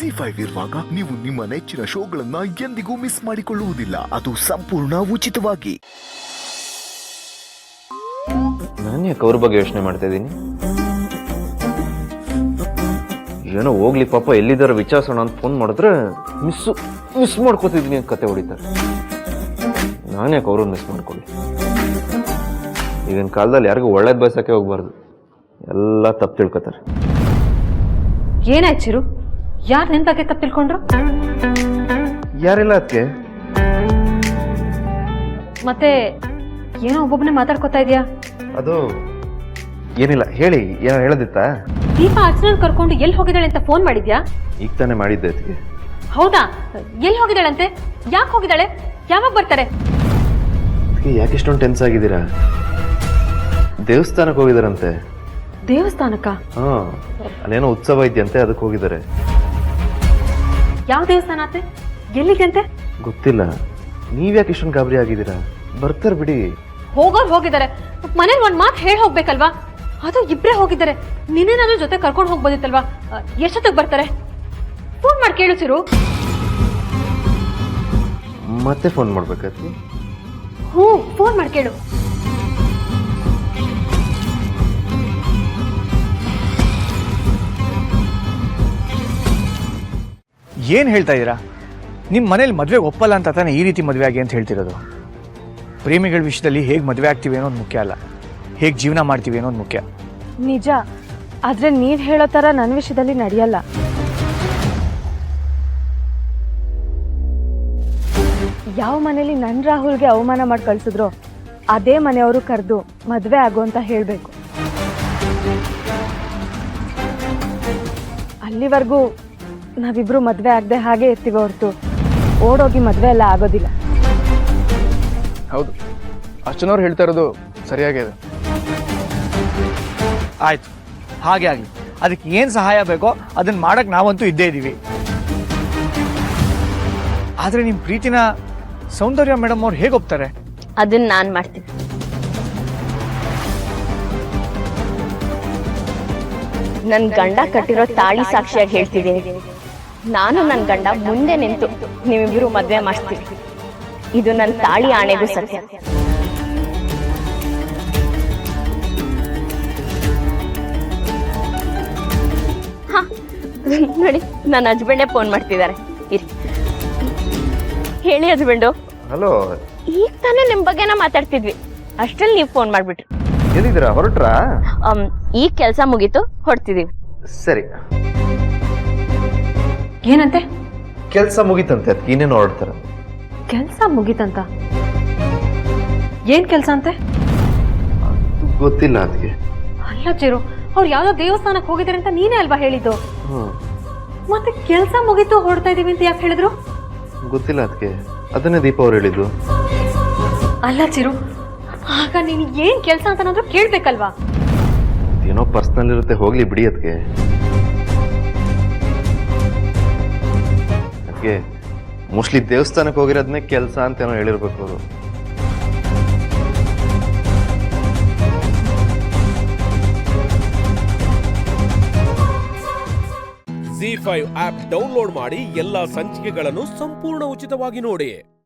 ಜಿ5 ಇರುವಾಗ ನೀವು ನಿಮ್ಮ ನೆಚ್ಚಿನ ಶೋಗಳನ್ನ ಎಂದಿಗೂ ಮಿಸ್ ಮಾಡಿಕೊಳ್ಳುವುದಿಲ್ಲ. ಅದು ಸಂಪೂರ್ಣ ಉಚಿತವಾಗಿ. ನಾನು ಯಾಕೆ ಅವ್ರ ಬಗ್ಗೆ ಯೋಚನೆ ಮಾಡ್ತಾ ಇದ್ದೀನಿ? ಏನೋ ಹೋಗ್ಲಿ ಪಾಪ, ಎಲ್ಲಿದ್ದಾರ ವಿಚಾರಿಸೋಣ ಅಂತ ಫೋನ್ ಮಾಡಿದ್ರೆ ಮಿಸ್ ಮಾಡ್ಕೋತಿದ್ದೀನಿ ಅಂತ ಕತೆ ಹೊಡಿತಾರೆ. ನಾನು ಯಾಕೆ ಅವ್ರನ್ನ ಮಿಸ್ ಮಾಡ್ಕೊಳ್ಳಿ? ಈಗಿನ ಕಾಲದಲ್ಲಿ ಯಾರಿಗೂ ಒಳ್ಳೇದು ಬಯಸಕ್ಕೆ ಹೋಗ್ಬಾರ್ದು, ಎಲ್ಲ ತಪ್ಪು ತಿಳ್ಕೊತಾರೆ. ಏನಾಯ್ತು ಚಿರು? ಯಾರು ನಿನ್ ಬಗ್ಗೆ ತಪ್ಪು ತಿಳ್ಕೊಂಡ್ರು? ಯಾರಿಲ್ಲ ಅದಕ್ಕೆ. ಮತ್ತೆ ಏನೋ ಒಬ್ಬೊಬ್ಬನೇ ಮಾತಾಡ್ಕೊತಾ ಇದೆಯಾ? ಅದು ಏನಿಲ್ಲ, ಹೇಳಿ. ಏನೋ ಹೇಳದಿತ್ತಾ? ದೀಪಾ ಅರ್ಚನಾ ಕರ್ಕೊಂಡು ಎಲ್ಲಿ ಹೋಗಿದ್ದಾಳೆ ಅಂತ ಫೋನ್ ಮಾಡಿದ್ಯಾ? ಈಗ ತಾನೇ ಮಾಡಿದ್ದೆ ಅದಕ್ಕೆ. ಹೌದಾ? ಎಲ್ಲಿ ಹೋಗಿದ್ದಾಳಂತೆ? ಯಾಕೆ ಹೋಗಿದ್ದಾಳೆ? ಯಾವಾಗ ಬರ್ತಾರೆ? ಯಾಕೆ ಇಷ್ಟೊಂದು ಟೆನ್ಸ್ ಆಗಿದ್ದೀರಾ? ದೇವಸ್ಥಾನಕ್ಕೆ ಹೋಗಿದಾರಂತೆ. ದೇವಸ್ಥಾನಕ್ಕ? ಹಾ, ಅಲ್ಲೇನೋ ಉತ್ಸವ ಇದೆಯಂತೆ, ಅದಕ್ಕೆ ಹೋಗಿದ್ದಾರೆ. ಯಾವ ದೇವಸ್ಥಾನ ಆತೆ? ಎಲ್ಲಿಗೆ ಅಂತೆ? ಗೊತ್ತಿಲ್ಲ. ನೀವ್ಯಾಕೆ ಇಷ್ಟೊಂದು ಗಾಬರಿ ಆಗಿದ್ದೀರಾ? ಬರ್ತಾರ ಬಿಡಿ. ಹೋಗಿದ್ದಾರೆ. ಮನೇಲಿ ಒಂದ್ ಮಾತು ಹೇಳಿ ಹೋಗ್ಬೇಕಲ್ವಾ? ಅದು ಇಬ್ರೇ ಹೋಗಿದ್ದಾರೆ. ನಿನ್ನೇನಾದ್ರೂ ಜೊತೆ ಕರ್ಕೊಂಡು ಹೋಗ್ಬೋದಿತ್ತಲ್ವಾ? ಎಷ್ಟೊತ್ತಿಗೆ ಬರ್ತಾರೆ? ಫೋನ್ ಮಾಡಿ ಕೇಳು ಚಿರು. ಮತ್ತೆ ಫೋನ್ ಮಾಡ್ಬೇಕಾಯ್ತು? ಹ್ಞೂ, ಫೋನ್ ಮಾಡಿ ಕೇಳು. ಏನು ಹೇಳ್ತಾ ಇದ್ದೀರಾ? ನಿಮ್ಮ ಮನೇಲಿ ಮದುವೆಗೆ ಒಪ್ಪಲ್ಲ ಅಂತ ತಾನೇ ಈ ರೀತಿ ಮದುವೆ ಆಗಿ ಅಂತ ಹೇಳ್ತಿರೋದು? ಪ್ರೇಮಿಗಳ ವಿಷಯದಲ್ಲಿ ಹೇಗೆ ಮದುವೆ ಆಗ್ತೀವಿ ಅನ್ನೋದು ಮುಖ್ಯ ಅಲ್ಲ, ಹೇಗೆ ಜೀವನ ಮಾಡ್ತೀವಿ ಅನ್ನೋದು ಮುಖ್ಯ. ನಿಜ, ಆದರೆ ನೀವು ಹೇಳೋ ಥರ ನನ್ನ ವಿಷಯದಲ್ಲಿ ನಡೆಯಲ್ಲ. ಯಾವ ಮನೇಲಿ ನನ್ನ ರಾಹುಲ್ಗೆ ಅವಮಾನ ಮಾಡಿ ಕಳಿಸಿದ್ರು ಅದೇ ಮನೆಯವರು ಕರೆದು ಮದುವೆ ಆಗು ಅಂತ ಹೇಳಬೇಕು. ಅಲ್ಲಿವರೆಗೂ ನಾವಿಬ್ರು ಮದುವೆ ಆಗದೆ ಹಾಗೆ ಇರ್ತೀವಿ ಹೊರತು ಓಡೋಗಿ ಮದುವೆ ಎಲ್ಲ ಆಗೋದಿಲ್ಲ. ಹೌದು, ಅರ್ಚನವ್ರು ಹೇಳ್ತಾ ಇರೋದು ಸರಿಯಾಗಿದೆ. ಆಯ್ತು, ಹಾಗೆ ಆಗಲಿ. ಅದಕ್ಕೆ ಏನು ಸಹಾಯ ಬೇಕೋ ಅದನ್ನು ಮಾಡೋಕ್ಕೆ ನಾವಂತೂ ಇದ್ದೇ ಇದ್ದೀವಿ. ಆದರೆ ನಿಮ್ಮ ಪ್ರೀತಿನ ಸೌಂದರ್ಯ ಮೇಡಮ್ ಅವ್ರು ಹೇಗೆ ಒಪ್ತಾರೆ? ಅದನ್ನ ನಾನು ಮಾಡ್ತೀನಿ. ನನ್ನ ಗಂಡ ಕಟ್ಟಿರೋ ತಾಳಿ ಸಾಕ್ಷಿಯಾಗಿ ಹೇಳ್ತಿದ್ದೀನಿ, ನಾನು ನನ್ನ ಗಂಡ ಮುಂದೆ ನಿಂತು ನೀವಿಬ್ರು ಮದ್ವೆ ಮಾಡ್ತೀವಿ. ಇದು ನನ್ನ ತಾಳಿ ಆಣೆಗೂ ಸತ್ಯ. ಹಾ ನೋಡಿ, ನನ್ನ ಹಸ್ಬೆಂಡೇ ಫೋನ್ ಮಾಡ್ತಿದ್ದಾರೆ. ಇರಿ, ಹೇಳಿ ಹಸ್ಬೆಂಡು. ಹಲೋ. ಈಗ ತಾನೇ ನಿಮ್ ಬಗ್ಗೆನ ಮಾತಾಡ್ತಿದ್ವಿ, ಅಷ್ಟ್ರಲ್ಲಿ ನೀವು ಫೋನ್ ಮಾಡ್ಬಿಟ್ರಿ. ಎಲ್ಲಿದ್ದೀರಾ? ಹೊರಟ್ರಾ? ಈ ಕೆಲಸ ಮುಗೀತು, ಹೊರಡ್ತಿದೀವಿ. ಸರಿ. ಏನಂತೆ? ಕೆಲಸ ಮುಗೀತಂತೆ, ಅದಕ್ಕೆ ಇನ್ನೇನು ಹೊರಡ್ತಾರೆ. ಕೆಲ್ಸ ಮುಗೀತಂತ? ಏನ್ ಕೆಲ್ಸ ಅಂತೆ? ಗೊತ್ತಿಲ್ಲ ಅದಕ್ಕೆ. ಅಲ್ಲ ಚಿರು, ಅವ್ರು ಯಾವ್ದೋ ದೇವಸ್ಥಾನಕ್ಕೆ ಹೋಗಿದ್ದಾರೆ ಅಂತ ನೀನೇ ಅಲ್ವಾ ಹೇಳಿದ್ದು? ಮತ್ತೆ ಕೆಲ್ಸ ಮುಗೀತು ಹೊರಡ್ತಾ ಇದೀವಿ ಅಂತ ಯಾಕೆ ಹೇಳಿದ್ರು? ಗೊತ್ತಿಲ್ಲ ಅದಕ್ಕೆ, ಅದನ್ನೇ ದೀಪ ಅವ್ರು ಹೇಳಿದ್ದು. ಅಲ್ಲ ಚಿರು, ಆಗ ನೀನು ಏನ್ ಕೆಲ್ಸ ಅಂತ ನಾದ್ರೂ ಕೇಳ್ಬೇಕಲ್ವಾ? ಏನೋ ಪರ್ಸನಲ್ ಇರುತ್ತೆ, ಹೋಗ್ಲಿ ಬಿಡಿ. ಅದಕ್ಕೆ ಮೋಸ್ಟ್ಲಿ ದೇವಸ್ಥಾನಕ್ಕೆ ಹೋಗಿರೋದನ್ನೇ ಕೆಲಸ ಅಂತ ಏನೋ ಹೇಳಿರ್ಬೇಕು ಅವರು. ಜಿ5 ಆಪ್ ಡೌನ್ಲೋಡ್ ಮಾಡಿ ಎಲ್ಲಾ ಸಂಚಿಕೆಗಳನ್ನು ಸಂಪೂರ್ಣ ಉಚಿತವಾಗಿ ನೋಡಿ.